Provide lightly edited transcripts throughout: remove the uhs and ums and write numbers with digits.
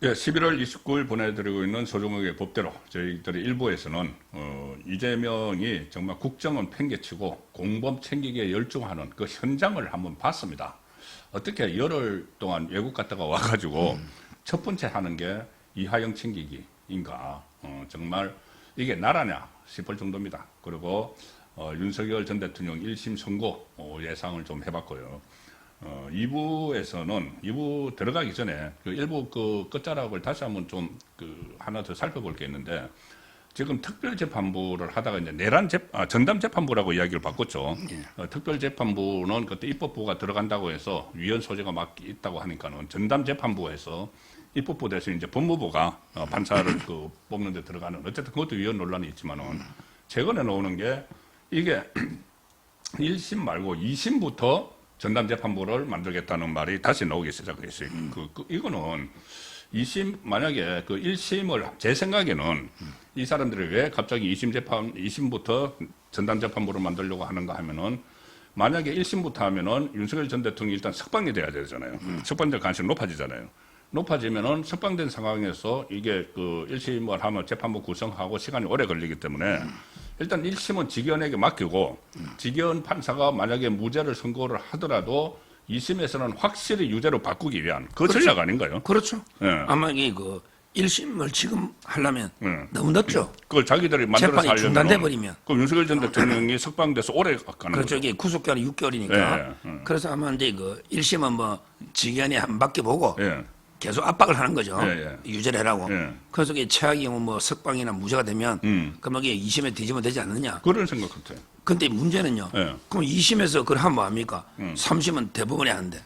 예, 11월 29일 보내드리고 있는 소정욱의 법대로 저희들이 일부에서는 이재명이 정말 국정은 팽개치고 공범 챙기기에 열중하는 그 현장을 한번 봤습니다. 어떻게 열흘 동안 외국 갔다가 와가지고 첫 번째 하는 게 이하영 챙기기인가. 정말 이게 나라냐 싶을 정도입니다. 그리고 윤석열 전 대통령 1심 선고 예상을 좀 해봤고요. 2부에서는 들어가기 전에 그 일부 그 끝자락을 다시 한번 좀 하나 더 살펴볼 게 있는데, 지금 특별재판부를 하다가 이제 전담재판부라고 이야기를 바꿨죠. 특별재판부는 그때 입법부가 들어간다고 해서 위헌 소지가 막 있다고 하니까는 전담재판부에서 입법부 대신 이제 법무부가 판사를 뽑는 데 들어가는, 어쨌든 그것도 위헌 논란이 있지만은 최근에 나오는 게 이게 1심 말고 2심부터 전담재판부를 만들겠다는 말이 다시 나오기 시작했어요. 이거는 2심, 만약에 그 1심을, 제 생각에는 이 사람들이 왜 갑자기 2심부터 전담재판부를 만들려고 하는가 하면은, 만약에 1심부터 하면은 윤석열 전 대통령이 일단 석방이 돼야 되잖아요. 석방될 가능성이 높아지잖아요. 높아지면은 석방된 상황에서 이게 1심을 하면 재판부 구성하고 시간이 오래 걸리기 때문에 일단 1심은 직위원에게 맡기고, 직위원 판사가 만약에 무죄를 선고를 하더라도 2심에서는 확실히 유죄로 바꾸기 위한 그 전략 아닌가요? 그렇죠. 예. 아마 이게 1심을 지금 하려면 너무 늦죠. 그걸 자기들이 만들어서 재판이 중단돼 버리면. 그럼 윤석열 전 대통령이 석방돼서 오래 가는 그렇죠. 거죠. 이게 구속기간이 6개월이니까. 예. 그래서 아마 이제 1심은 뭐 직위원이 한 바퀴 보고 예. 계속 압박을 하는 거죠. 예. 유죄를 해라고. 예. 그래서 이게 최악의 경우 뭐 석방이나 무죄가 되면 그럼 이게 2심에 뒤지면 되지 않느냐. 그런 생각 같아요. 근데 문제는요. 예. 그럼 2심에서 그걸 하면 뭐합니까? 3심은 대법원이 하는데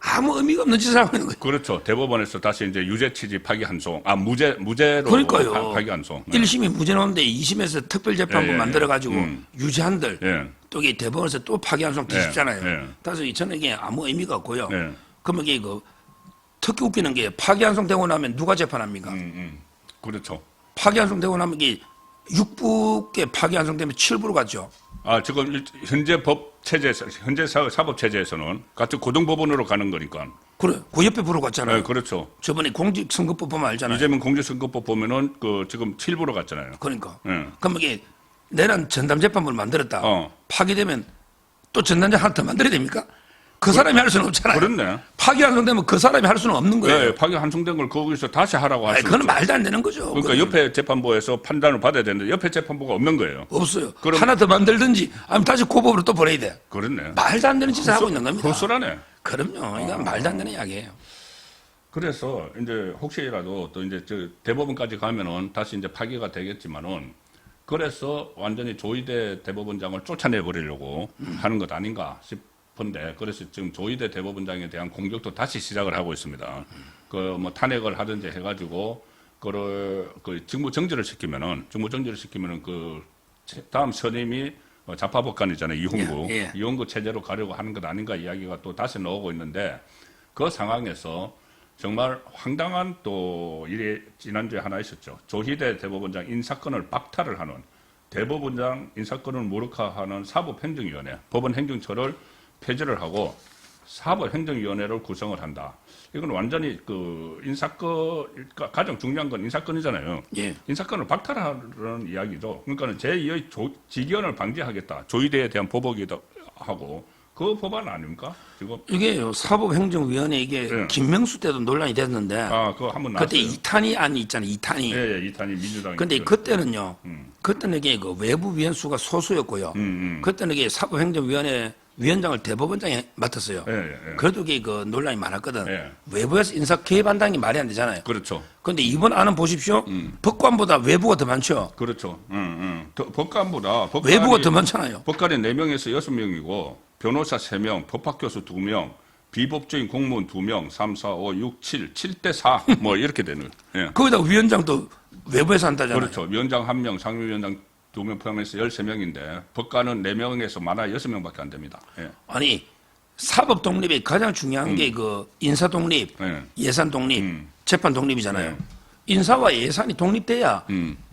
아무 의미가 없는 짓을 하고 있는 거예요. 그렇죠. 대법원에서 다시 이제 유죄 취지 파기환송, 무죄로 그러니까요. 파기환송. 1심이 무죄 나오는데 2심에서 특별재판부 예. 만들어가지고 유죄한들 예. 또 이게 대법원에서 또 파기환송 뒤집잖아요. 예. 그래서 저는 이게 아무 의미가 없고요. 예. 그러면 이게 특히 웃기는 게 파기환송 되고 나면 누가 재판합니까? 그렇죠. 파기환송 되고 나면 이게 6부께 파기환송 되면 7부로 갔죠. 지금 현재 법 체제에서, 현재 사법 체제에서는 같은 고등법원으로 가는 거니까. 그래, 그 옆에 부로 갔잖아요. 네, 그렇죠. 저번에 공직선거법 보면 알잖아요. 이재명 공직선거법 보면은 지금 7부로 갔잖아요. 그러니까. 예. 그럼 이게 내란 전담재판부를 만들었다. 어. 파기되면 또 전담재 하나 더 만들어야 됩니까? 그 사람이 할 수는 없잖아요. 그렇네. 파기환송되면 그 사람이 할 수는 없는 거예요. 네, 파기환송된 걸 거기서 다시 하라고 아니, 하시죠. 그건 말도 안 되는 거죠. 그러니까 그건 옆에 재판부에서 판단을 받아야 되는데 옆에 재판부가 없는 거예요. 없어요. 그럼- 하나 더 만들든지 아니면 다시 고법으로 또 보내야 돼. 그렇네. 말도 안 되는 짓을 하고 있는 겁니다. 허술하네. 그럼요. 이건 말도 안 되는 이야기예요. 그래서 이제 혹시라도 또 이제 대법원까지 가면은 다시 이제 파기가 되겠지만은, 그래서 완전히 조희대 대법원장을 쫓아내 버리려고 하는 것 아닌가 싶은데, 그래서 지금 조희대 대법원장에 대한 공격도 다시 시작을 하고 있습니다. 뭐 탄핵을 하든지 해가지고 그걸 직무 정지를 시키면은 다음 선임이 자파법관이잖아요. 이홍구. 예. 이홍구 체제로 가려고 하는 것 아닌가 이야기가 또 다시 나오고 있는데, 그 상황에서 정말 황당한 또 일이 지난주에 하나 있었죠. 조희대 대법원장 인사권을 박탈을 하는, 대법원장 인사권을 무력화하는 사법행정위원회, 법원행정처를 폐지를 하고 사법행정위원회를 구성을 한다. 이건 완전히 인사권, 가장 중요한 건 인사권이잖아요. 예. 인사권을 박탈하는 이야기죠. 그러니까 제2의 직위원을 방지하겠다. 조희대에 대한 보복이기도 하고, 그 법안 아닙니까? 지금. 이게요, 사법행정위원회 이게 예. 김명수 때도 논란이 됐는데 그거 한번 나왔어요. 그때 이탄희 안이 있잖아요. 이탄희. 예, 이탄희 민주당이. 근데 그때는요. 그때는 이게 외부 위원수가 소수였고요. 그때는 이게 사법행정위원회 위원장을 대법원장이 맡았어요. 예. 그래도 이게 논란이 많았거든. 예. 외부에서 인사 개입한다는 게 말이 안 되잖아요. 그렇죠. 그런데 이번 안은 보십시오. 법관보다 외부가 더 많죠. 그렇죠. 법관보다 외부가 더 많잖아요. 법관이 4명에서 6명이고 변호사 3명, 법학교수 2명, 비법조인 공무원 2명, 3, 4, 5, 6, 7대 4 뭐 이렇게 되는. 예. 거기다 위원장도 외부에서 한다잖아요. 그렇죠. 위원장 1명, 상임위원장 2명 포함해서 13명인데 법관은 4명에서 많아 6명밖에 안 됩니다. 예. 아니 사법 독립이 가장 중요한 게 인사 독립, 예. 예산 독립, 재판 독립이잖아요. 인사와 예산이 독립돼야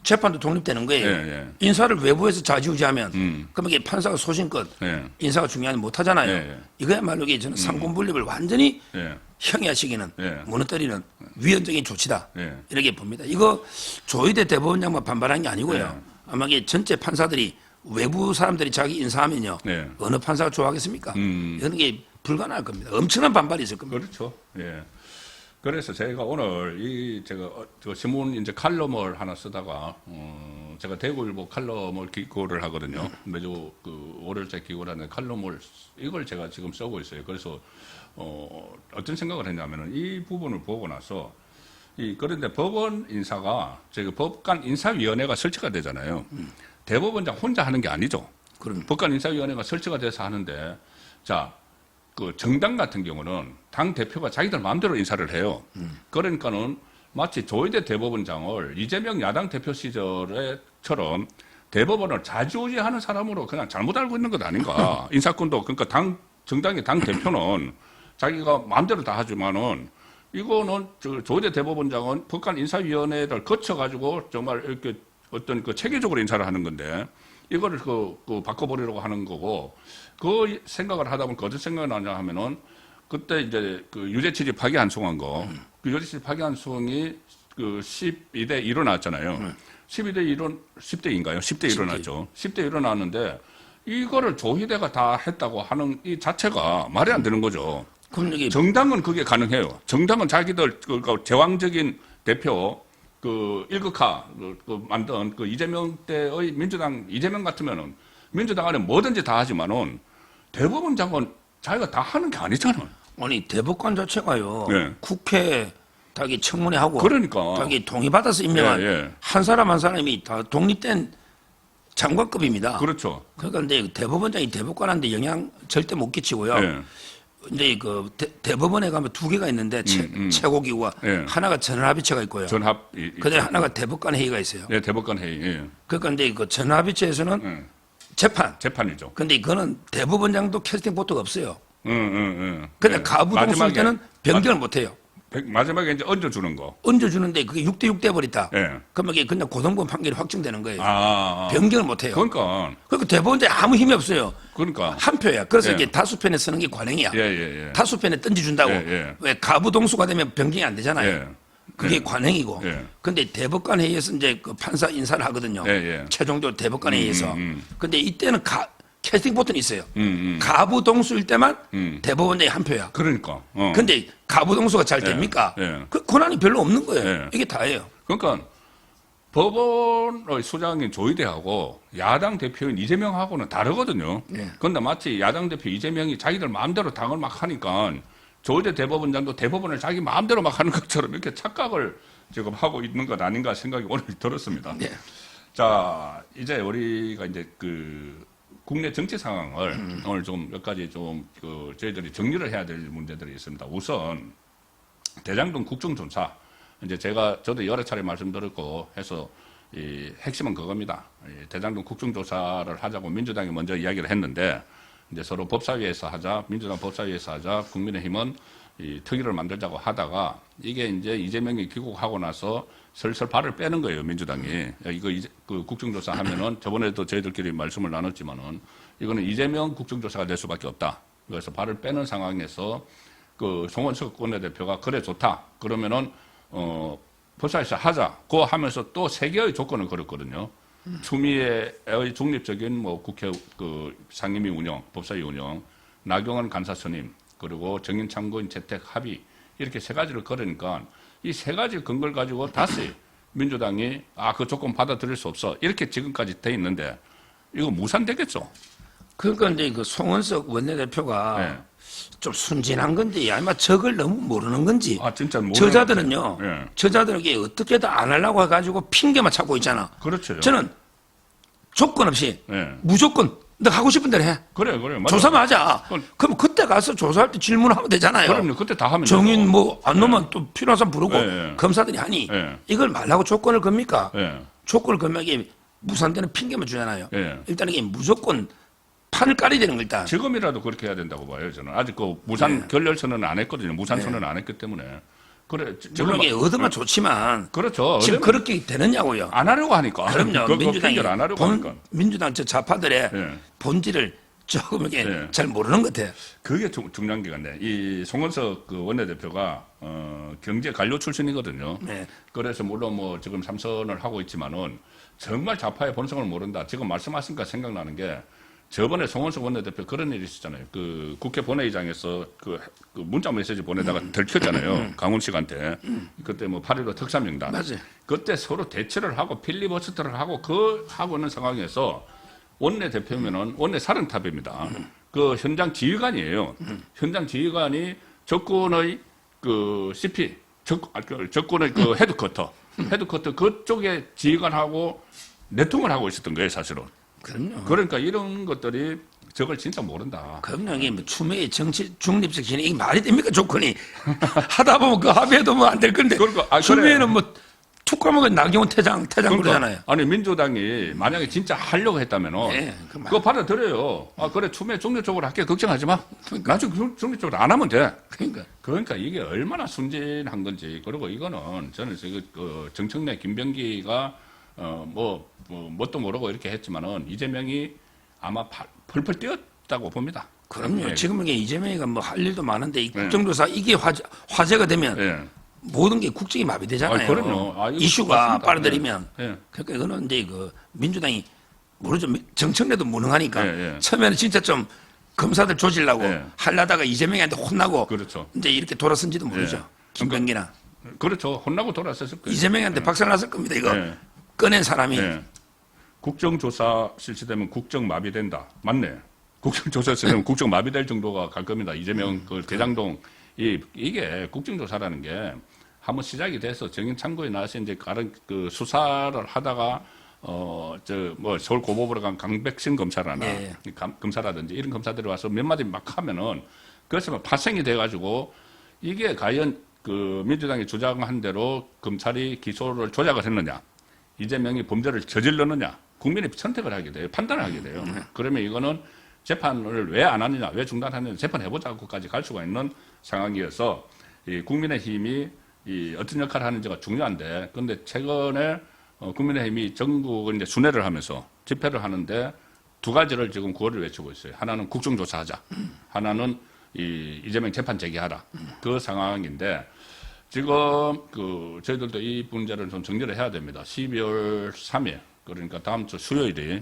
재판도 독립되는 거예요. 예, 예. 인사를 외부에서 좌지우지하면 그럼 이게 판사가 소신껏 예. 인사가 중요하지 못하잖아요. 예, 예. 이거야말로 이게 저는 상권 분립을 완전히 예. 형해하시기는 예. 무너뜨리는 위헌적인 조치다. 예. 이렇게 봅니다. 이거 조희대 대법원장만 반발한 게 아니고요. 아마 이게 전체 판사들이 외부 사람들이 자기 인사하면요. 예. 어느 판사가 좋아하겠습니까? 이런 게 불가능할 겁니다. 엄청난 반발이 있을 겁니다. 그렇죠. 예. 그래서 제가 오늘 제가 저 신문 이제 칼럼을 하나 쓰다가 제가 대구일보 칼럼을 기고를 하거든요. 매주 그 월요일째 기고를 하는 칼럼을 이걸 제가 지금 쓰고 있어요. 그래서 어떤 생각을 했냐면은 이 부분을 보고 나서 그런데 법원 인사가 저희 법관 인사위원회가 설치가 되잖아요. 대법원장 혼자 하는 게 아니죠. 그럼 법관 인사위원회가 설치가 돼서 하는데 자. 그 정당 같은 경우는 당 대표가 자기들 마음대로 인사를 해요. 그러니까는 마치 조희대 대법원장을 이재명 야당 대표 시절에처럼 대법원을 좌지우지하는 사람으로 그냥 잘못 알고 있는 것 아닌가? 인사권도 그러니까 정당의 당 대표는 자기가 마음대로 다 하지만은 이거는 조희대 대법원장은 법관 인사위원회를 거쳐가지고 정말 이렇게 어떤 그 체계적으로 인사를 하는 건데. 이거를 바꿔버리려고 하는 거고, 그 생각을 하다 보니까 어떤 생각이 나냐 하면은, 그때 이제 그 유죄취집 파기환송한 거, 그 유죄취집 파기환송이 그 12대 1로 나왔잖아요. 12대 1은 10대인가요? 10대 1로 나왔죠. 10대 1로 나왔는데, 이거를 조희대가 다 했다고 하는 이 자체가 말이 안 되는 거죠. 그럼 여기 정당은 그게 가능해요. 정당은 자기들 그 제왕적인 대표, 그 일극화 만든 그 이재명 때의 민주당 이재명 같으면은 민주당 안에 뭐든지 다 하지만은 대법원장은 자기가 다 하는 게 아니잖아요. 아니 대법관 자체가요. 네. 국회 자기 청문회하고 그러니까 자기 동의받아서 임명한 예, 예. 한 사람 한 사람이 다 독립된 장관급입니다. 그렇죠. 그러니까 근데 대법원장이 대법관한테 영향 절대 못 끼치고요. 예. 이제 그 대법원에 가면 두 개가 있는데 최고기구가 예. 하나가 전합의체가 있고요. 전합 그다음에 하나가 대법관 회의가 있어요. 예, 대법관 회의. 예. 그러니까 근데 그 전합의체에서는 재판이죠. 근데 이거는 대법원장도 캐스팅 보트가 없어요. 응. 근데 가부동sul 때는 변경을 못 해요. 마지막에 이제 얹어주는 거. 얹어주는데 그게 6대6 돼버렸다. 예. 그러면 이게 그냥 고등법 판결이 확정되는 거예요. 아. 변경을 못 해요. 그러니까 대법원장이 아무 힘이 없어요. 그러니까. 한 표야. 그래서 예. 이게 다수편에 쓰는 게 관행이야. 예. 다수편에 던져준다고. 예. 왜 가부동수가 되면 변경이 안 되잖아요. 예. 그게 관행이고. 예. 근데 대법관 회의에서 이제 그 판사 인사를 하거든요. 예. 최종적으로 대법관 회의에서. 근데 이때는 캐스팅 보트는 있어요. 가부동수일 때만 대법원장이 한 표야. 그러니까. 근데 가부동수가 잘 됩니까? 예. 그 권한이 별로 없는 거예요. 예. 이게 다예요. 그러니까 법원의 수장인 조희대하고 야당 대표인 이재명하고는 다르거든요. 그런데 마치 야당 대표 이재명이 자기들 마음대로 당을 막 하니까 조희대 대법원장도 대법원을 자기 마음대로 막 하는 것처럼 이렇게 착각을 지금 하고 있는 것 아닌가 생각이 오늘 들었습니다. 네. 자, 이제 우리가 이제 그 국내 정치 상황을 오늘 좀 몇 가지 좀 저희들이 정리를 해야 될 문제들이 있습니다. 우선 대장동 국정조사 이제 저도 여러 차례 말씀드렸고 해서 이 핵심은 그겁니다. 이 대장동 국정조사를 하자고 민주당이 먼저 이야기를 했는데 이제 서로 법사위에서 하자, 민주당 법사위에서 하자, 국민의힘은 이 특위를 만들자고 하다가 이게 이제 이재명이 귀국하고 나서 슬슬 발을 빼는 거예요, 민주당이. 이거 그 국정조사 하면은 저번에도 저희들끼리 말씀을 나눴지만은 이거는 이재명 국정조사가 될 수밖에 없다. 그래서 발을 빼는 상황에서 그 송원석 원내대표가 그래 좋다. 그러면은 법사위에서 하자고 하면서 또 세 개의 조건을 걸었거든요. 추미애의 중립적인 뭐 국회 그 상임위 운영, 법사위 운영, 나경원 간사 선임, 그리고 정인 참고인 재택 합의 이렇게 세 가지를 걸으니까 이 세 가지 근거를 가지고 다시 민주당이 그 조건 받아들일 수 없어 이렇게 지금까지 돼 있는데 이거 무산되겠죠. 그러니까 이제 그 송원석 원내대표가 네. 좀 순진한 건지 아니면 적을 너무 모르는 건지 진짜 모르는 저자들은요. 네. 저자들에게 어떻게든 안 하려고 해가지고 핑계만 찾고 있잖아. 그렇죠. 저는 조건 없이 네. 무조건 너 하고 싶은 대로 해. 그래. 맞아. 조사만 하자. 그럼 그때 가서 조사할 때 질문하면 되잖아요. 그럼요. 그때 다 하면 정인 되죠. 뭐 안 넣으면 또 필요한 사람 부르고 네. 검사들이 하니 네. 이걸 말라고 조건을 겁니까? 네. 조건을 걸면 이게 무산되는 핑계만 주잖아요. 네. 일단 이게 무조건 판을 깔아야 되는 거 일단. 지금이라도 그렇게 해야 된다고 봐요. 저는 아직 그 무산 결렬선언은 안 했거든요. 무산 선언을 안 했기 때문에 그래. 물론 이게 얻으면 좋지만 그렇죠. 지금 얻으면 그렇게 되느냐고요. 안 하려고 하니까. 그럼요. 민주당이 안 하려고 하니까. 민주당 저 좌파들의 예. 본질을 조금 이렇게 예. 잘 모르는 것 같아요. 그게 중요한 게 같네. 이 송원석 그 원내대표가 경제 관료 출신이거든요. 네. 그래서 물론 뭐 지금 삼선을 하고 있지만은 정말 좌파의 본성을 모른다. 지금 말씀하시니까 생각나는 게 저번에 송원석 원내대표 그런 일이 있었잖아요. 그 국회 본회의장에서 그 문자 메시지 보내다가 들켰잖아요. 강훈 씨한테. 그때 뭐 8.15 특사명단. 맞아요. 그때 서로 대치를 하고 필리버스터를 하고 하고 있는 상황에서 원내대표면은 원내 사령탑입니다. 그 현장 지휘관이에요. 현장 지휘관이 적군의 그 CP, 적군의 그 헤드쿼터 그쪽에 지휘관하고 내통을 하고 있었던 거예요, 사실은. 그럼요. 그러니까 이런 것들이 저걸 진짜 모른다. 그럼요. 이게 뭐 추미애 정치 중립적 신이 이게 말이 됩니까 조건이 하다 보면 그 합의해도 뭐 안 될 건데. 그러니까, 추미애는 뭐 툭 까먹은 나경원 퇴장 그러잖아요. 아니 민주당이 만약에 진짜 하려고 했다면은 네, 그거 받아들여요. 아 그래 추미애 중립적으로 할게 걱정하지 마. 나중에 중립적으로 안 하면 돼. 그러니까 이게 얼마나 순진한 건지. 그리고 이거는 저는 그 정청래 김병기가 뭣도 모르고 이렇게 했지만은 이재명이 아마 펄펄 뛰었다고 봅니다. 그럼요. 예. 지금 이게 이재명이가 뭐 할 일도 많은데 이 국정조사 이게 화제가 되면 예. 모든 게 국정이 마비되잖아요. 아, 그럼요. 아, 이거 이슈가 맞습니다. 빨아들이면. 예. 그러니까 이거는 이제 그 민주당이 모르죠. 정청래도 무능하니까 예. 처음에는 진짜 좀 검사들 조지려고 예. 하려다가 이재명한테 혼나고 그렇죠. 이제 이렇게 돌아선지도 모르죠. 예. 김병기나 그렇죠. 혼나고 돌아섰을 거예요. 이재명한테 박살났을 겁니다. 이거 예. 꺼낸 사람이. 예. 국정조사 실시되면 국정 마비된다. 맞네. 국정조사 실시되면 국정 마비될 정도가 갈 겁니다. 이재명 그 대장동 이게 국정조사라는 게 한번 시작이 돼서 정인 참고에 나와서 이제 다른 그 수사를 하다가 서울 고법으로 간 강백신 검사라나 예. 검사라든지 이런 검사들이 와서 몇 마디 막 하면은 그래서 막 파생이 돼가지고 이게 과연 그 민주당이 주장한 대로 검찰이 기소를 조작을 했느냐, 이재명이 범죄를 저질렀느냐, 국민이 선택을 하게 돼요, 판단을 하게 돼요. 그러면 이거는 재판을 왜 안 하느냐, 왜 중단하느냐, 재판해보자고까지 갈 수가 있는 상황이어서 이 국민의힘이 이 어떤 역할을 하는지가 중요한데, 그런데 최근에 국민의힘이 전국을 이제 순회를 하면서 집회를 하는데 두 가지를 지금 구호를 외치고 있어요. 하나는 국정조사하자, 하나는 이재명 재판 제기하라. 그 상황인데 지금 그 저희들도 이 문제를 좀 정리를 해야 됩니다. 12월 3일 그러니까 다음 주 수요일이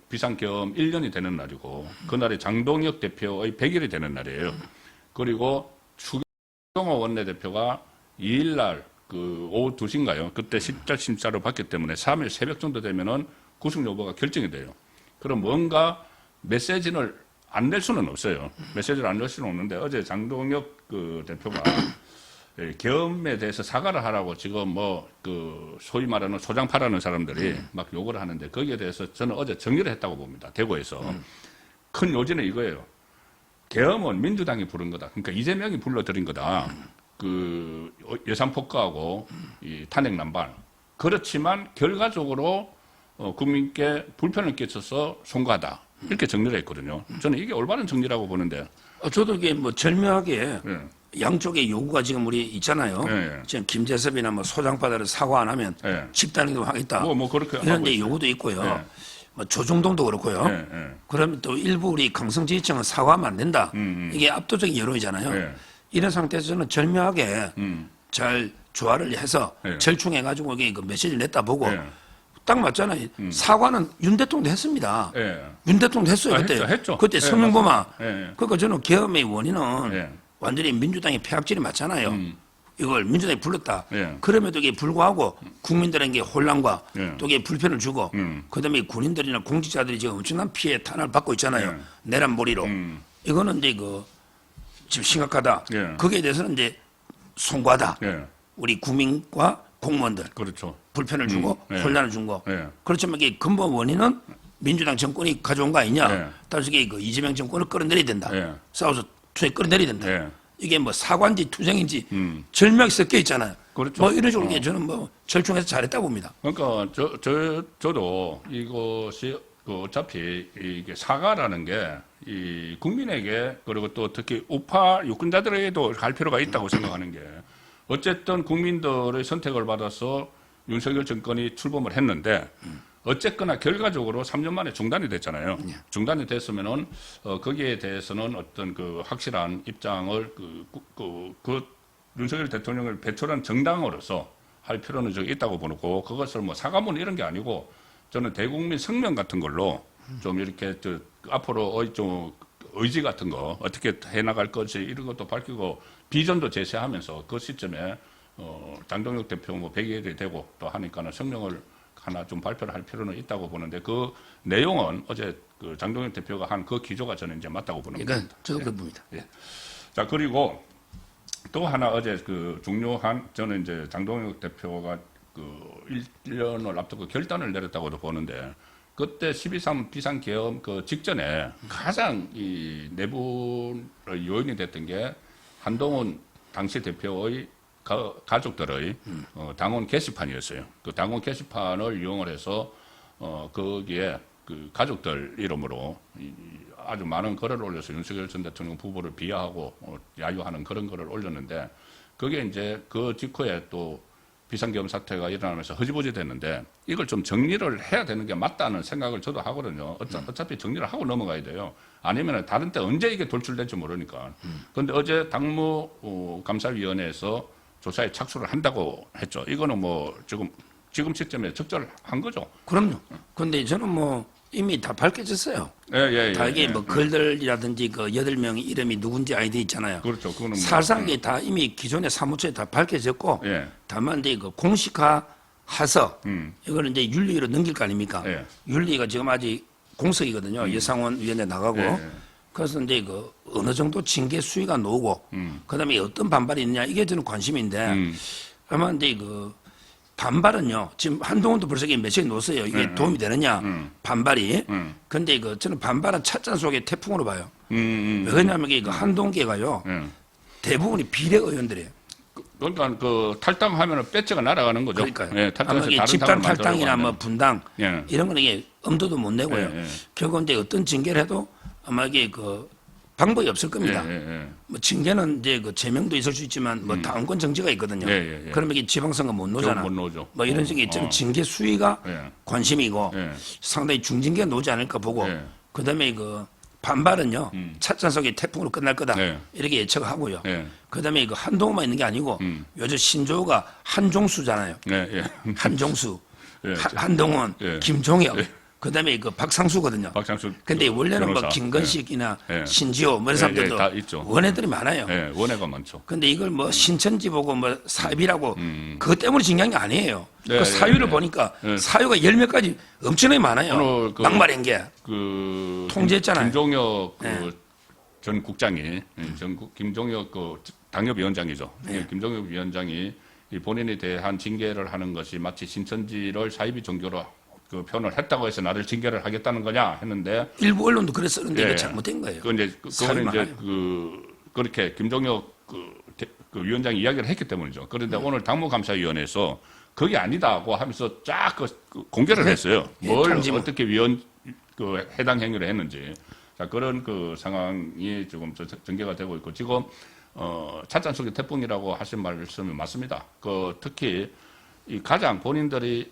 비상겸 1년이 되는 날이고 그날이 장동혁 대표의 100일이 되는 날이에요. 그리고 추경호 원내대표가 2일 날 그 오후 2시인가요? 그때 실질 심사를 받기 때문에 3일 새벽 정도 되면은 구속 여부가 결정이 돼요. 그럼 뭔가 메시지를 안 낼 수는 없어요. 메시지를 안 낼 수는 없는데 어제 장동혁 그 대표가 계엄에 대해서 사과를 하라고 지금 그 소위 말하는 소장파라는 사람들이 막 욕을 하는데 거기에 대해서 저는 어제 정리를 했다고 봅니다. 대구에서. 큰 요지는 이거예요. 계엄은 민주당이 부른 거다. 그러니까 이재명이 불러들인 거다. 그 예산 폭거하고 이 탄핵 난발. 그렇지만 결과적으로 국민께 불편을 끼쳐서 송구하다. 이렇게 정리를 했거든요. 저는 이게 올바른 정리라고 보는데. 저도 이게 뭐 절묘하게 예. 양쪽의 요구가 지금 우리 있잖아요. 예. 지금 김재섭이나 뭐 소장파들은 사과 안 하면 예. 집단행동 하겠다. 뭐 그렇게 이런 하고 데 있어요. 요구도 있고요. 예. 뭐 조중동도 그렇고요. 예. 그러면 또 일부 우리 강성지지층은 사과하면 안 된다. 이게 압도적인 여론이잖아요. 예. 이런 상태에서 저는 절묘하게 잘 조화를 해서 예. 절충해가지고 이게 그 메시지를 냈다 보고 예. 딱 맞잖아요. 사과는 윤 대통령도 했습니다. 예. 윤 대통령도 했어요. 아, 그때. 했죠. 그때 예, 서명보마. 맞습니다. 예. 그러니까 저는 계엄의 원인은 예. 완전히 민주당의 폐악질이 맞잖아요. 이걸 민주당이 불렀다. 예. 그럼에도 이게 불구하고 국민들에게 혼란과 예. 또 이게 불편을 주고 그다음에 군인들이나 공직자들이 지금 엄청난 피해 탄압을 받고 있잖아요. 예. 내란몰이로. 이거는 이제 그 지금 심각하다. 예. 거기에 대해서는 이제 송구하다. 예. 우리 국민과 공무원들 그렇죠. 불편을 주고 예. 혼란을 준 거. 예. 그렇지만 이게 근본 원인은 민주당 정권이 가져온 거 아니냐. 예. 따라서 이게 그 이재명 정권을 끌어내려야 된다. 예. 싸워서 투쟁 끌어내려야 된다. 예. 이게 뭐 사과인지 투쟁인지 절묘하게 섞여 있잖아요. 그렇죠. 뭐 이런 식으로 저는 뭐 절충해서 잘했다고 봅니다. 그러니까 저도 이것이 그 어차피 이게 사과라는 게 이 국민에게 그리고 또 특히 우파 유권자들에게도 갈 필요가 있다고 생각하는 게 어쨌든 국민들의 선택을 받아서 윤석열 정권이 출범을 했는데 어쨌거나 결과적으로 3년 만에 중단이 됐잖아요. 중단이 됐으면은 거기에 대해서는 어떤 그 확실한 입장을 그 윤석열 대통령을 배출한 정당으로서 할 필요는 좀 있다고 보고 그것을 뭐 사과문 이런 게 아니고 저는 대국민 성명 같은 걸로 좀 이렇게 앞으로 좀 의지 같은 거 어떻게 해나갈 것이 이런 것도 밝히고 비전도 제시하면서 그 시점에 장동혁 대표 뭐 100일이 되고 또 하니까는 성명을 하나 좀 발표를 할 필요는 있다고 보는데 그 내용은 어제 그 장동혁 대표가 한 그 기조가 저는 이제 맞다고 보는 겁니다. 이건 저도 그렇게 봅니다. 예. 자 그리고 또 하나 어제 그 중요한 저는 이제 장동혁 대표가 그 1년을 앞두고 결단을 내렸다고도 보는데 그때 12.3 비상계엄 그 직전에 가장 이 내분의 요인이 됐던 게 한동훈 당시 대표의 가족들의 당원 게시판이었어요. 그 당원 게시판을 이용을 해서 거기에 그 가족들 이름으로 아주 많은 글을 올려서 윤석열 전 대통령 부부를 비하하고 야유하는 그런 글을 올렸는데 그게 이제 그 직후에 또 비상계엄 사태가 일어나면서 흐지부지 됐는데 이걸 좀 정리를 해야 되는 게 맞다는 생각을 저도 하거든요. 어차피 정리를 하고 넘어가야 돼요. 아니면 다른 때 언제 이게 돌출될지 모르니까. 그런데 어제 당무감사위원회에서 조사에 착수를 한다고 했죠. 이거는 뭐 지금 시점에 적절한 거죠. 그럼요. 근데 저는 뭐 이미 다 밝혀졌어요. 예. 다 이게 뭐 글들이라든지 그 8명의 이름이 누군지 아이디 있잖아요. 그렇죠. 그거는 사실상이 다 이미 기존의 사무처에 다 밝혀졌고 예. 다만 이제 그 공식화해서 이거는 이제 윤리위로 넘길 거 아닙니까? 예. 윤리가 지금 아직 공석이거든요. 예상원 위원회 나가고. 예. 그래서 이제 그 어느 정도 징계 수위가 나오고 그다음에 어떤 반발이 있느냐 이게 저는 관심인데 아마 이제 그 반발은요. 지금 한동훈도 벌써 며칠 놓았어요. 이게 도움이 되느냐 반발이. 근데 그 저는 반발은 찻잔 속의 태풍으로 봐요. 왜 그러냐면 이게 그 한동계가요. 대부분이 비례 의원들이에요. 그러니까 그 탈당하면 배지가 날아가는 거죠. 그러니까요. 예, 아마 이게 집단 탈당이나 뭐 분당 이런 거는 이게 엄두도 못 내고요. 예. 결국 이제 어떤 징계를 해도 아마 이게 그 방법이 없을 겁니다. 뭐 징계는 이제 그 제명도 있을 수 있지만 뭐 당권 정지가 있거든요. 그러면 이게 지방선거 못 놓잖아. 못 놓죠. 뭐 이런 식의 저는 징계 수위가 관심이고 상당히 중징계가 놓지 않을까 보고 그다음에 그 반발은요 찻잔 속의 태풍으로 끝날 거다 이렇게 예측하고요. 그다음에 그 한동훈만 있는 게 아니고 요즘 신조어가 한종수잖아요. 한종수, 한동훈, 김종혁. 그다음에 그 박상수거든요. 박상수. 근데 원래는 뭐 김건식이나 신지호 뭐 이런 사람들도 다 있죠. 원애들이 많아요. 원애가 많죠. 근데 이걸 뭐 신천지 보고 뭐 사유라고 그것 때문에 징계한 게 아니에요. 네, 그 사유를 보니까 사유가 10몇 가지 엄청나게 많아요. 오늘 그 막말인 게. 통제했잖아요. 김종혁 전 국장이 김종혁 그 당협위원장이죠. 김종혁 위원장이 이 본인에 대한 징계를 하는 것이 마치 신천지를 사이비 종교로 그 표현을 했다고 해서 나를 징계를 하겠다는 거냐 했는데 일부 언론도 그랬었는데 이게 잘못된 거예요. 그거는 이제 그렇게 김종혁 그 위원장이 이야기를 했기 때문이죠. 그런데 오늘 당무감사위원회에서 그게 아니다고 하면서 쫙 공개를 했어요. 뭘 어떻게 그 해당 행위를 했는지. 자, 그런 그 상황이 지금 전개가 되고 있고 지금 찻잔 속의 태풍이라고 하신 말씀이 맞습니다. 특히 이 가장 본인들이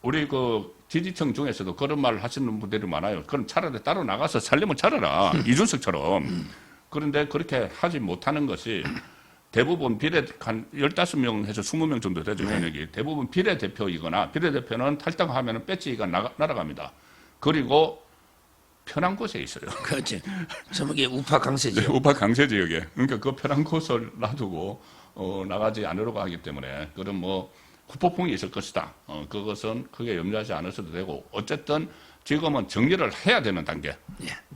우리 그 지지층 중에서도 그런 말을 하시는 분들이 많아요. 그럼 차라리 따로 나가서 살려면 차려라. 이준석처럼. 그런데 그렇게 하지 못하는 것이 대부분 한 15명 해서 20명 정도 되죠, 현역이. 대부분 비례대표이거나 비례대표는 탈당하면 배지가 날아갑니다. 그리고 편한 곳에 있어요. 그렇지. 저게 우파 강세지역. 우파 강세지역에. 그러니까 그 편한 곳을 놔두고 나가지 않으려고 하기 때문에 그런 뭐 후폭풍이 있을 것이다. 그것은 크게 염려하지 않으셔도 되고 어쨌든 지금은 정리를 해야 되는 단계.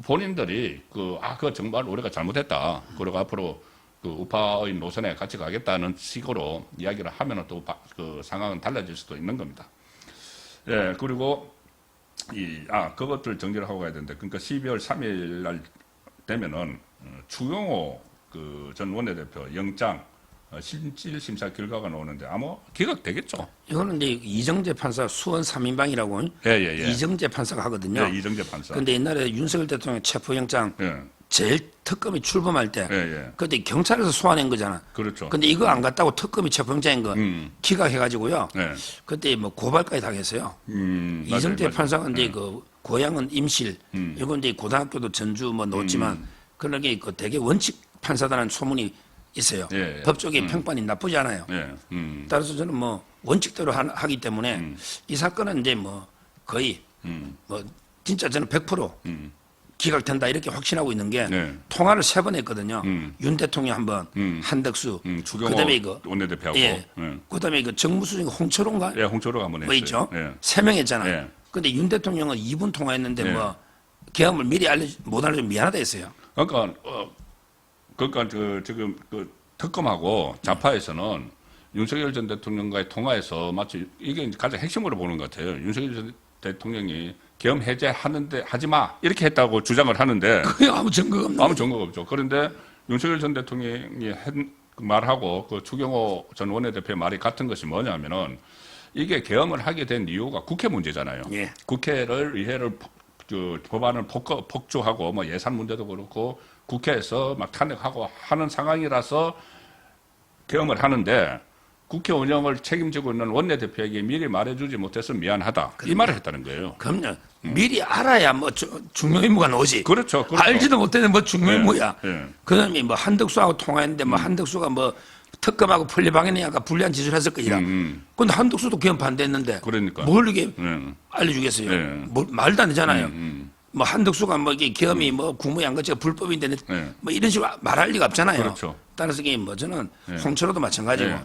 본인들이 그거 정말 우리가 잘못했다. 그리고 앞으로 그 우파의 노선에 같이 가겠다는 식으로 이야기를 하면은 또 그 상황은 달라질 수도 있는 겁니다. 예, 그리고 그것들 정리를 하고 가야 되는데 그러니까 12월 3일 날 되면은 추경호 그 전 원내대표 영장 실질 심사 결과가 나오는데 아마 기각되겠죠. 이거는 이제 이정재 판사 수원 3인방이라고 예. 이정재 판사가 하거든요. 예, 이정재 판사. 근데 옛날에 윤석열 대통령 체포영장 예, 제일 특검이 출범할 때 예. 그때 경찰에서 소환한 거잖아. 그렇죠. 근데 이거 안 갔다고 특검이 체포영장인 거 기각해가지고요. 예. 그때 뭐 고발까지 당했어요. 이정재 맞아요. 판사가 이제 그 고향은 임실, 이건 이제 고등학교도 전주 뭐 넣었지만 그러게 그 되게 원칙 판사다라는 소문이 있어요. 예. 법조계 평판이 나쁘지 않아요. 예. 따라서 저는 뭐 원칙대로 하기 때문에 이 사건은 이제 뭐 거의 뭐 진짜 저는 100% 기각된다 이렇게 확신하고 있는 게 네. 통화를 3번 했거든요. 윤 대통령 한 번, 한덕수, 주경호 그다음에 이거 원내대표하고. 예, 그다음에 그 정무수석 홍철호인가 예, 홍초로 한번 뭐 했어요. 있죠. 예. 3명 했잖아. 예. 근데 윤 대통령은 2분 통화했는데 예. 뭐 계엄을 미리 못 알려주면 미안하다 했어요. 그러니까 지금 그 특검하고 좌파에서는 윤석열 전 대통령과의 통화에서 마치 이게 이제 가장 핵심으로 보는 것 같아요. 윤석열 전 대통령이 계엄 해제하는데 하지 마 이렇게 했다고 주장을 하는데 그게 아무 증거가 없는 아무 증거가 없죠. 그런데 윤석열 전 대통령이 말하고 그 추경호 전 원내대표의 말이 같은 것이 뭐냐면은 이게 계엄을 하게 된 이유가 국회 문제잖아요. 예. 국회를 의회를 법안을 폭주하고 뭐 예산 문제도 그렇고 국회에서 막 탄핵하고 하는 상황이라서 계엄을 하는데 국회 운영을 책임지고 있는 원내대표에게 미리 말해주지 못해서 미안하다 이 말을 했다는 거예요. 그럼요. 미리 알아야 뭐 중요임무가 나오지. 그렇죠. 알지도 못했는데 뭐 중요임무야. 예. 그다음에 뭐 한덕수하고 통화했는데 뭐 한덕수가 뭐 특검하고 분리방해니까 불리한 짓을 했을 거이다. 근데 한덕수도 계엄 반대했는데 그러니까. 뭘 이게 예. 알려주겠어요. 예. 뭐 말도 안 되잖아요. 뭐 한덕수가 뭐 이게 계엄이 뭐 국무 양거치가 불법인데 예. 뭐 이런 식으로 말할 리가 없잖아요. 그렇죠. 따라서 이게 뭐 저는 홍철호도 마찬가지고 예.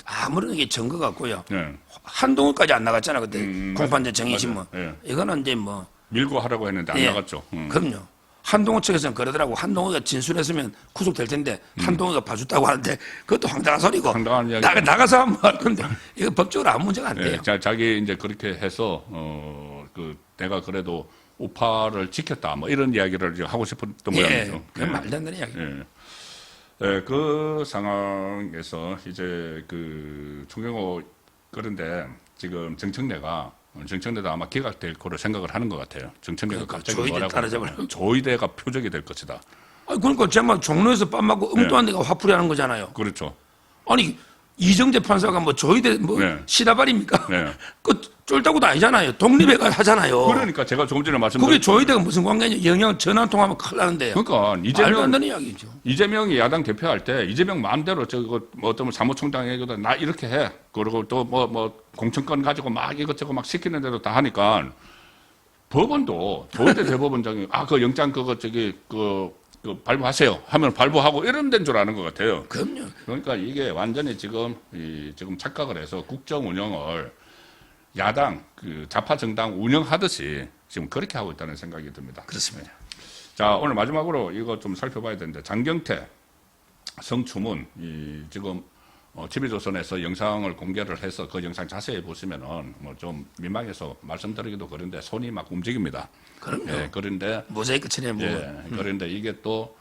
아무런 이게 증거가 없고요. 예. 한동훈까지 안 나갔잖아 그때 공판전 정의신문. 맞아요. 이거는 이제 뭐 밀고 하라고 했는데 안 예. 나갔죠. 그럼요. 한동훈 측에서는 그러더라고. 한동훈이가 진술했으면 구속될 텐데 한동훈이가 봐줬다고 하는데 그것도 황당한 소리고. 황당한 이야기. 나가서 한번 할 건데 이거 법적으로 아무 문제가 안 돼요. 예. 자기 이제 그렇게 해서 내가 그래도 우파를 지켰다 뭐 이런 이야기를 이제 하고 싶었던 모양이죠. 그 말도 안 되는 이야기. 예. 예, 그 상황에서 이제 그 추경호 그런데 지금 정청래도 아마 기각될 거로 생각을 하는 것 같아요. 정청래가 그러니까 갑자기 조의대 뭐라고 따라잡으려. 하냐면 조의대가 표적이 될 것이다. 아니 그러니까 제가 종로에서 밥 먹고 엉뚱한 데가 화풀이 하는 거잖아요. 그렇죠. 아니 이정재 판사가 뭐 저희대 뭐 네. 시다발입니까? 네. 그 쫄다고도 아니잖아요. 독립해가 하잖아요. 그러니까 제가 조금 전에 그게 말씀드린 저희대가 무슨 관계냐? 영양 전화 통화하면 큰일 나는데요. 그러니까 말도 안 되는 이야기죠. 이재명이 야당 대표할 때 이재명 마음대로 저거 뭐 어떤 사무총장에게도 나 이렇게 해. 그리고 또 뭐 공천권 가지고 막 이것저것 막 시키는 데도 다 하니까 법원도 조의대 대법원장이 그 영장 그 발부하세요 하면 발부하고 이런 데인 줄 아는 것 같아요. 그럼요. 그러니까 이게 완전히 지금 착각을 해서 국정 운영을 야당 좌파 정당 운영하듯이 지금 그렇게 하고 있다는 생각이 듭니다. 그렇습니다. 자, 오늘 마지막으로 이거 좀 살펴봐야 되는데 장경태, 성추문 지금 TV조선에서 영상을 공개를 해서 그 영상 자세히 보시면은 뭐 좀 민망해서 말씀드리기도 그런데 손이 막 움직입니다. 그럼요. 예, 그런데 모자이크 처리해 뭐. 그런데 이게 또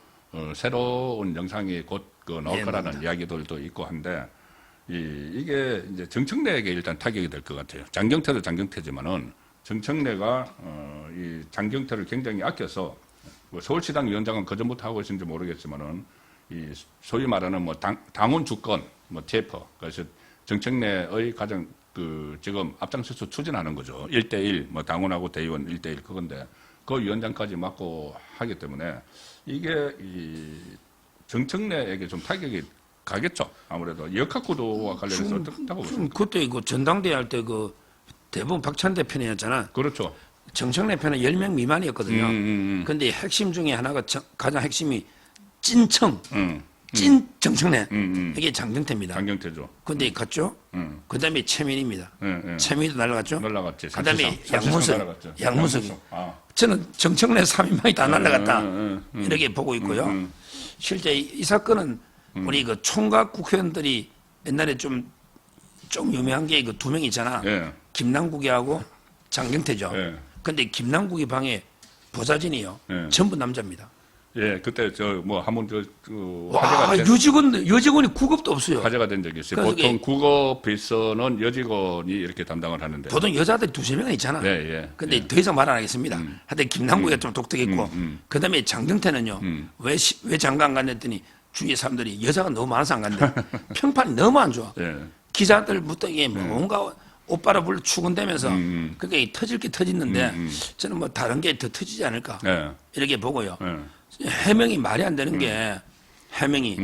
새로운 영상이 곧 나올 예, 거라는 맞습니다. 이야기들도 있고 한데 이게 이제 정청래에게 일단 타격이 될 것 같아요. 장경태도 장경태지만은 정청래가 이 장경태를 굉장히 아껴서 뭐 서울시당 위원장은 그전부터 하고 있는지 모르겠지만은 이 소위 말하는 뭐 당원 주권 뭐 TF 그래서 정청래의 가장 지금 앞장서서 추진하는 거죠. 1대1 뭐 당원하고 대의원 1대1 그건데 그 위원장까지 맡고 하기 때문에 이게 이 정청래에게 좀 타격이 가겠죠. 아무래도 역학구도와 관련해서 어떻다고 보십니까? 그때 그 전당대회 할 때 그 대부분 박찬대 편이었잖아. 그렇죠. 정청래 편은 10명 미만이었거든요. 근데 핵심 중에 하나가 가장 핵심이 찐청, 찐 정청래. 이게 장경태입니다. 장경태죠. 근데 갔죠. 그다음에 최민희입니다. 최민희도 날라갔죠. 날라갔지. 그다음에 사실상 날라갔죠. 양문석이. 아. 저는 정청래 3인방이 다 날라갔다. 이렇게 보고 있고요. 실제 이 사건은 우리 그 총각 국회의원들이 옛날에 좀 유명한 게 그 두 명 있잖아. 예. 김남국이하고 장경태죠. 예. 근데 김남국이 방에 보좌진이요. 예. 전부 남자입니다. 예, 그때 저 뭐 한번 와, 화제가 여직원이 9급도 없어요. 화제가 된 적이 있어요. 그래서 보통 국어 비서는 여직원이 이렇게 담당을 하는데. 보통 여자들이 두세 명은 있잖아. 예, 예. 근데 더 이상 말 안 하겠습니다. 하여튼 김남국이가 좀 독특했고, 그 다음에 장경태는요, 왜 장가 안 갔냐더니 주위에 사람들이 여자가 너무 많아서 안 간대. 평판이 너무 안 좋아. 예. 기자들부터 이게 뭔가 오빠라 불러 추근대면서 그게 터질 게 터지는데 저는 뭐 다른 게 더 터지지 않을까. 예. 이렇게 보고요. 예. 해명이 말이 안 되는 게 해명이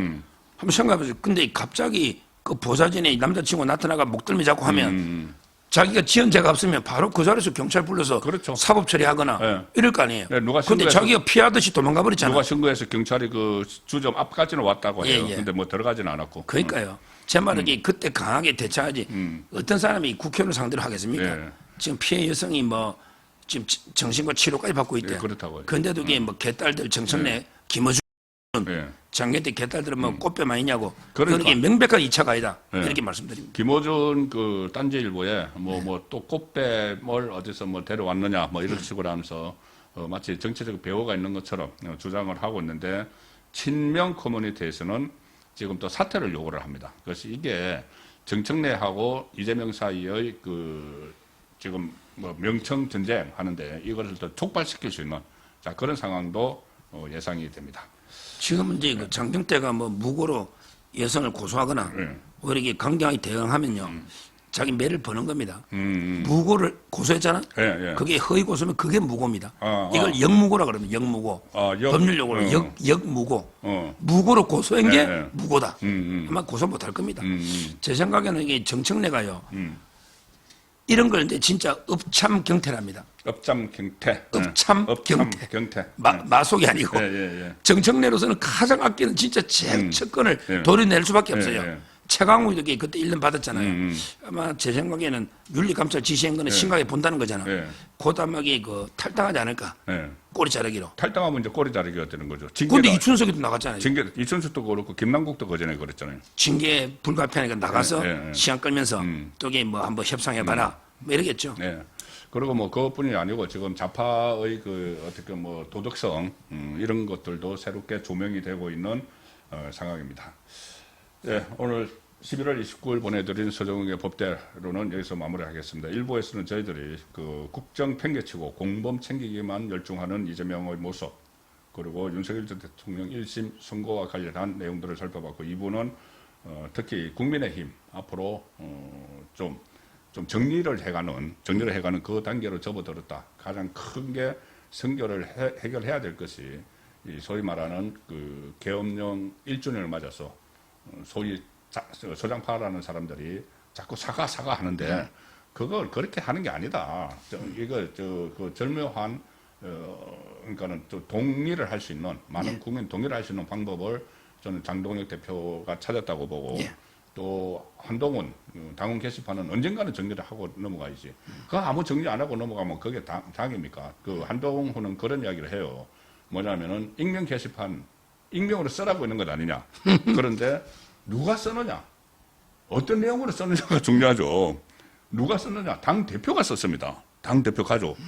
한번 생각해보세요. 근데 갑자기 그 보좌진이 남자친구 나타나가 목덜미 잡고 하면 자기가 지은 죄가 없으면 바로 그 자리에서 경찰 불러서 그렇죠. 사법 처리하거나 예. 이럴 거 아니에요. 예, 누가 근데 신고해서- 자기가 피하듯이 도망가 버렸잖아요. 누가 신고해서 경찰이 그 주점 앞까지는 왔다고 해요. 예, 예. 근데 뭐 들어가지는 않았고. 그러니까요. 제 말은 그때 강하게 대처하지. 어떤 사람이 국회의원을 상대로 하겠습니까? 예. 지금 피해 여성이 뭐 지금 정신과 치료까지 받고 있대. 예, 그렇다고요. 근데도 이게 뭐 개딸들 정청래 김어준 예. 장경태 개딸들은 뭐 꽃뼈만 있냐고. 그러니까. 그러니까 명백한 2차 가이다. 예. 이렇게 말씀드립니다. 김어준 그 딴지일보에 뭐 또 꽃뱀을 어디서 뭐 데려왔느냐 뭐 이런 식으로 하면서 마치 정치적 배후가 있는 것처럼 주장을 하고 있는데 친명 커뮤니티에서는 지금 또 사퇴를 요구를 합니다. 그래서 이게 정청래하고 이재명 사이의 그 지금 뭐 명청 전쟁 하는데 이것을 더 촉발시킬 수 있는 자 그런 상황도 예상이 됩니다. 지금 이제 그 장경태가 뭐 무고로 여성을 고소하거나 예. 오히려 이게 강경하게 대응하면요. 자기 매를 버는 겁니다. 음. 무고를 고소했잖아. 예, 예. 그게 허위 고소면 그게 무고입니다. 아, 이걸 역무고라 그러면 역무고. 아, 법률용어로 역무고. 어. 무고로 고소한 게 예, 예. 무고다. 음. 아마 고소 못 할 겁니다. 음. 제 생각에는 이게 정청래가요. 이런 걸 이제 진짜 업참 경태랍니다. 업참 경태. 업참 경태. 경태. 마속이 아니고. 예, 예, 예. 정청래로서는 가장 아끼는 진짜 제일 첫건을 예. 도려낼 수밖에 없어요. 예. 최강욱이 그때 1년 받았잖아요. 아마 제 생각에는 윤리감찰 지시한 거는 심각하게 본다는 거잖아. 예. 고담하게 탈당하지 않을까. 예. 꼬리 자르기로. 탈당하면 이제 꼬리 자르기가 되는 거죠. 근데 이춘석이도 나갔잖아요. 징계 이춘수도 그렇고 김남국도 그전에 그랬잖아요. 징계 불가피하니까 나가서 예, 예. 시간 끌면서 또게 뭐 한번 협상해봐라. 뭐 이러겠죠. 네. 그리고 뭐 그것뿐이 아니고 지금 좌파의 그 어떻게 뭐 도덕성 이런 것들도 새롭게 조명이 되고 있는 상황입니다. 예, 오늘 11월 29일 보내드린 서정욱의 법대로는 여기서 마무리하겠습니다. 일부에서는 저희들이 그 국정 팽개치고 공범 챙기기만 열중하는 이재명의 모습 그리고 윤석열 전 대통령 1심 선고와 관련한 내용들을 살펴봤고 2부는 특히 국민의힘 앞으로 좀 정리를 해가는 그 단계로 접어들었다. 가장 큰 게 선거를 해결해야 될 것이 이 소위 말하는 그 계엄령 1주년을 맞아서 소위 소장파라는 사람들이 자꾸 사과 하는데 그걸 그렇게 하는 게 아니다. 그 절묘한 그러니까는 또 동의를 할 수 있는 많은 국민 동의를 할 수 있는 방법을 저는 장동혁 대표가 찾았다고 보고. 또 한동훈 당원 게시판은 언젠가는 정리를 하고 넘어가야지. 그 아무 정리 안 하고 넘어가면 그게 당입니까? 그 한동훈은 그런 이야기를 해요. 뭐냐면은 익명 게시판 익명으로 쓰라고 있는 것 아니냐. 그런데 누가 쓰느냐, 어떤 내용으로 쓰느냐가 중요하죠. 누가 썼느냐, 당 대표가 썼습니다. 당 대표 가족.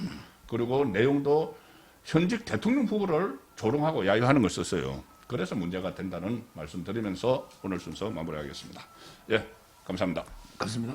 그리고 내용도 현직 대통령 후보를 조롱하고 야유하는 걸 썼어요. 그래서 문제가 된다는 말씀 드리면서 오늘 순서 마무리하겠습니다. 예, 감사합니다. 그렇습니다.